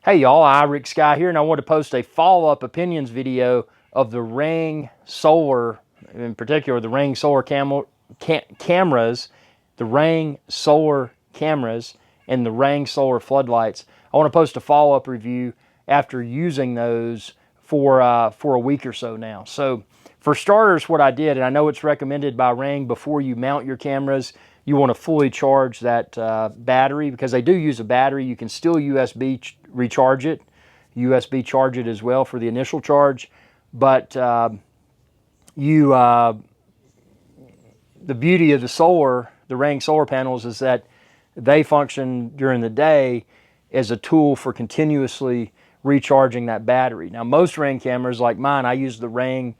Hey y'all, Rick Sky here, and I want to post a follow-up opinions video of the Ring Solar, in particular the Ring Solar cameras, the Ring Solar cameras, and the Ring Solar floodlights. I want to post a follow-up review after using those for a week or so now. So for starters, what I did, and I know it's recommended by Ring before you mount your cameras, you want to fully charge that battery, because they do use a battery. You can still USB recharge it, USB charge it as well for the initial charge, but the beauty of the Ring solar panels is that they function during the day as a tool for continuously recharging that battery. Now, most Ring cameras like mine, I use the Ring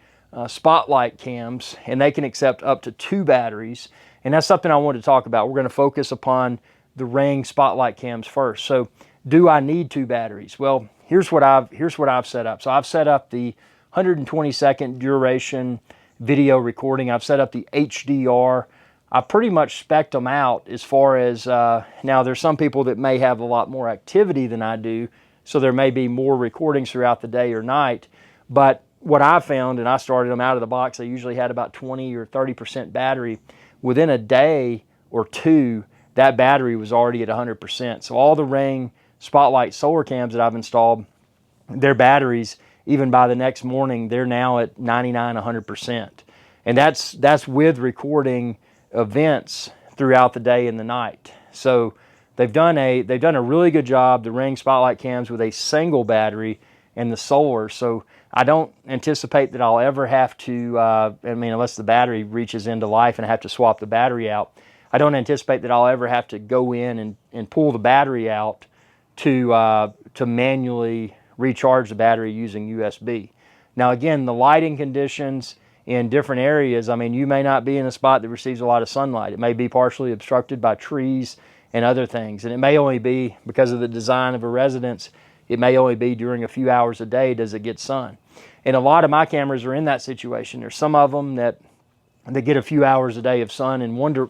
spotlight cams, and they can accept up to 2 batteries, and that's something I want to talk about. We're going to focus upon the Ring spotlight cams first. So do I need 2 batteries? Well, here's what I've set up. So I've set up the 120-second duration video recording. I've set up the HDR. I pretty much spec'd them out as far as, now there's some people that may have a lot more activity than I do, so there may be more recordings throughout the day or night. But what I found, and I started them out of the box, they usually had about 20 or 30% battery. Within a day or two, that battery was already at 100%. So all the Ring Spotlight solar cams that I've installed, their batteries, even by the next morning, they're now at 99, 100%. And that's with recording events throughout the day and the night. So they've done a really good job, the Ring Spotlight cams, with a single battery and the solar. So I don't anticipate that I'll ever have to, unless the battery reaches into life and I have to swap the battery out, I don't anticipate that I'll ever have to go in and pull the battery out to manually recharge the battery using USB. Now again, the lighting conditions in different areas, you may not be in a spot that receives a lot of sunlight. It may be partially obstructed by trees and other things, and it may only be, because of the design of a residence, it may only be during a few hours a day does it get sun. And a lot of my cameras are in that situation. There's some of them that they get a few hours a day of sun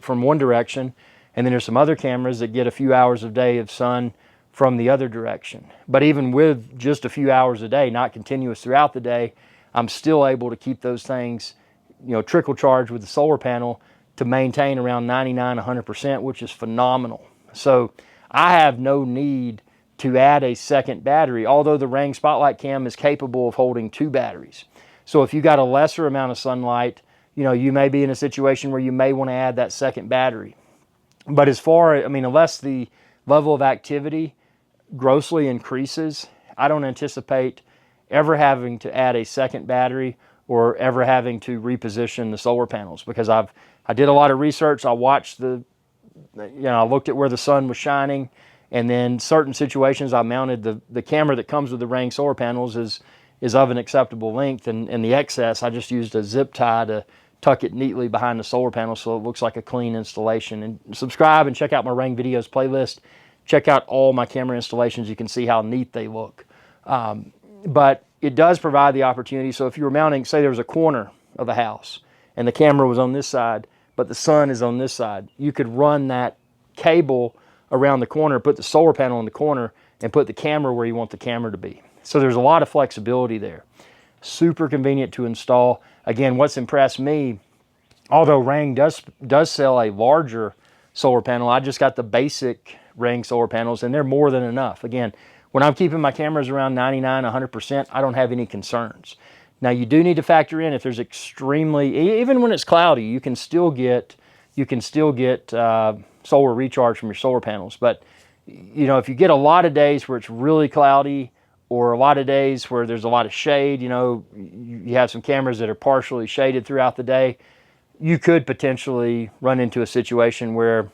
from one direction, and then there's some other cameras that get a few hours a day of sun from the other direction. But even with just a few hours a day, not continuous throughout the day, I'm still able to keep those things, trickle charged with the solar panel to maintain around 99, 100%, which is phenomenal. So I have no need to add a second battery, although the Ring Spotlight cam is capable of holding 2 batteries. So if you got a lesser amount of sunlight, you may be in a situation where you may want to add that second battery. But unless the level of activity grossly increases, I don't anticipate ever having to add a second battery or ever having to reposition the solar panels, because I did a lot of research. I watched I looked at where the sun was shining, and then certain situations I mounted the camera that comes with the Ring solar panels is of an acceptable length, and the excess I just used a zip tie to tuck it neatly behind the solar panel so it looks like a clean installation. And subscribe and check out my Ring videos playlist. Check out all my camera installations. You can see how neat they look. But it does provide the opportunity. So if you were mounting, say there was a corner of a house and the camera was on this side, but the sun is on this side, you could run that cable around the corner, put the solar panel in the corner, and put the camera where you want the camera to be. So there's a lot of flexibility there. Super convenient to install. Again, what's impressed me, although Ring does sell a larger solar panel, I just got the basic Ring solar panels, and they're more than enough. Again, when I'm keeping my cameras around 99, 100%, I don't have any concerns. Now, you do need to factor in if there's even when it's cloudy, you can still get solar recharge from your solar panels. But if you get a lot of days where it's really cloudy, or a lot of days where there's a lot of shade, you have some cameras that are partially shaded throughout the day, you could potentially run into a situation where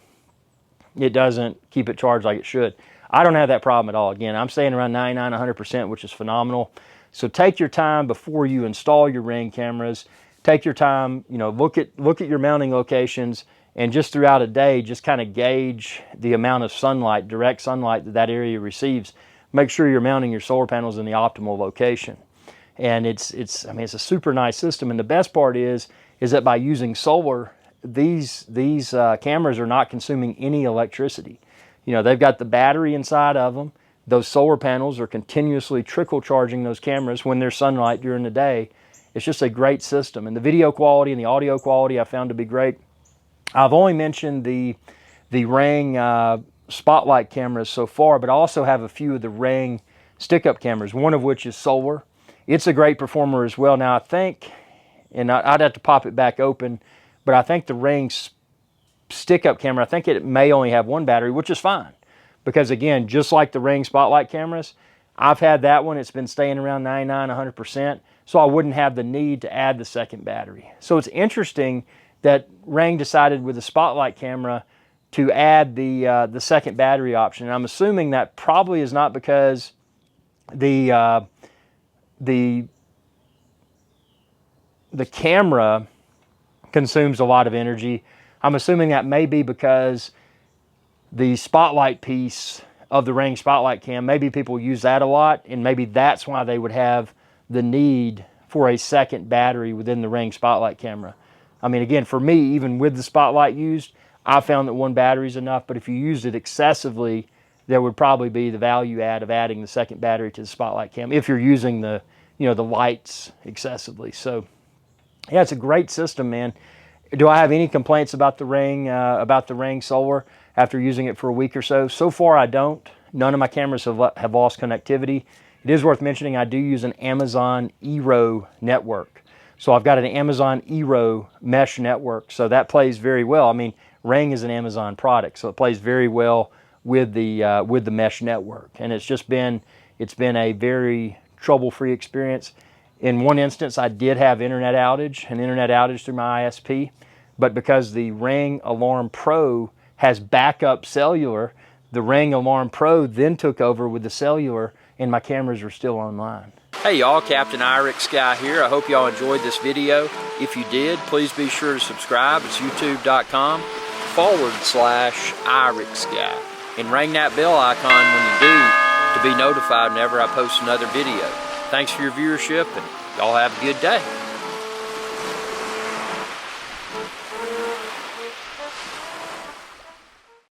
it doesn't keep it charged like it should. I don't have that problem at all. Again, I'm staying around 99, 100%, which is phenomenal. So take your time before you install your Ring cameras. Take your time, look at your mounting locations, and just throughout a day, just kind of gauge the amount of sunlight, direct sunlight that area receives. Make sure you're mounting your solar panels in the optimal location. And it's a super nice system. And the best part is that by using solar, these cameras are not consuming any electricity. They've got the battery inside of them. those solar panels are continuously trickle charging those cameras when there's sunlight during the day. It's just a great system. And the video quality and the audio quality I found to be great. I've only mentioned the Ring spotlight cameras so far, but I also have a few of the Ring stick-up cameras, one of which is solar. It's a great performer as well. Now I think, and I'd have to pop it back open, but I think the Ring stick-up camera, I think it may only have one battery, which is fine. Because again, just like the Ring spotlight cameras, I've had that one. It's been staying around 99, 100%. So I wouldn't have the need to add the second battery. So it's interesting that Ring decided with the spotlight camera to add the second battery option. And I'm assuming that probably is not because the camera consumes a lot of energy. I'm assuming that may be because the spotlight piece of the Ring spotlight cam, maybe people use that a lot, and maybe that's why they would have the need for a second battery within the Ring spotlight camera. I mean, again, for me, even with the spotlight used, I found that one battery is enough, but if you used it excessively, there would probably be the value add of adding the second battery to the spotlight cam if you're using the, the lights excessively. So yeah, it's a great system, man. Do I have any complaints about the Ring Solar after using it for a week or so? So far, I don't. None of my cameras have lost connectivity. It is worth mentioning I do use an Amazon Eero network. So I've got an Amazon Eero mesh network, so that plays very well. I mean, Ring is an Amazon product, so it plays very well with the mesh network. And it's been a very trouble-free experience. In one instance, I did have an internet outage through my ISP, but because the Ring Alarm Pro has backup cellular, the Ring Alarm Pro then took over with the cellular, and my cameras are still online. Hey y'all, Captain Irix Guy here. I hope y'all enjoyed this video. If you did, please be sure to subscribe. It's youtube.com/Irix Guy. And ring that bell icon when you do to be notified whenever I post another video. Thanks for your viewership, and y'all have a good day.